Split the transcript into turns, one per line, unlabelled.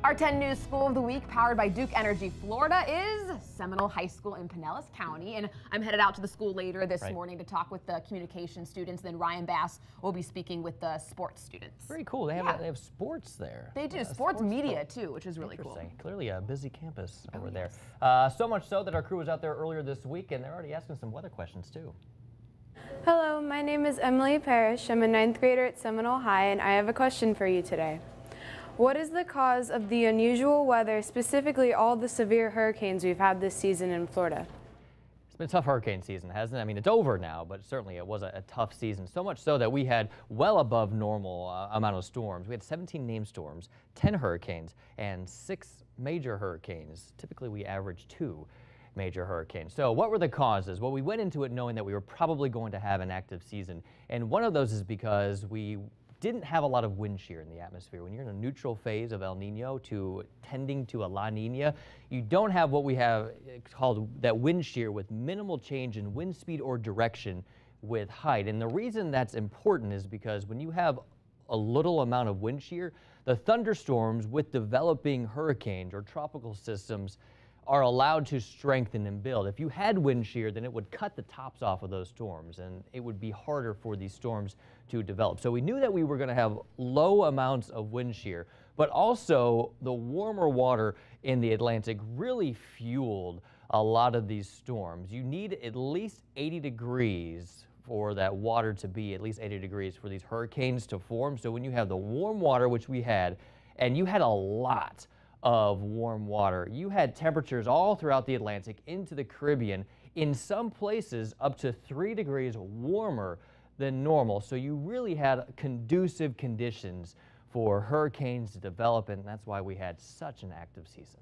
Our 10 News School of the Week, powered by Duke Energy Florida, is Seminole High School in Pinellas County. And I'm headed out to the school later this morning to talk with the communication students. Then Ryan Bass will be speaking with the sports students.
Very cool. They have sports there.
They do. Sports media, too, which is really cool.
Clearly a busy campus over there. So much so that our crew was out there earlier this week, and they're already asking some weather questions, too.
Hello, my name is Emily Parrish. I'm a 9th grader at Seminole High, and I have a question for you today. What is the cause of the unusual weather, specifically all the severe hurricanes we've had this season in Florida?
It's been a tough hurricane season, hasn't it? I mean, it's over now, but certainly it was a tough season, so much so that we had well above normal amount of storms. We had 17 named storms, 10 hurricanes, and 6 major hurricanes. Typically, we average 2 major hurricanes. So what were the causes? Well, we went into it knowing that we were probably going to have an active season, and one of those is because we didn't have a lot of wind shear in the atmosphere. When you're in a neutral phase of El Nino to tending to a La Nina, you don't have what we have called that wind shear with minimal change in wind speed or direction with height. And the reason that's important is because when you have a little amount of wind shear, the thunderstorms with developing hurricanes or tropical systems are allowed to strengthen and build. If you had wind shear, then it would cut the tops off of those storms, and it would be harder for these storms to develop. So we knew that we were going to have low amounts of wind shear, but also the warmer water in the Atlantic really fueled a lot of these storms. You need at least 80 degrees for that water to be at least 80 degrees for these hurricanes to form. So when you have the warm water, which we had, and you had a lot of warm water, you had temperatures all throughout the Atlantic into the Caribbean, in some places up to 3 degrees warmer than normal. So you really had conducive conditions for hurricanes to develop, and that's why we had such an active season.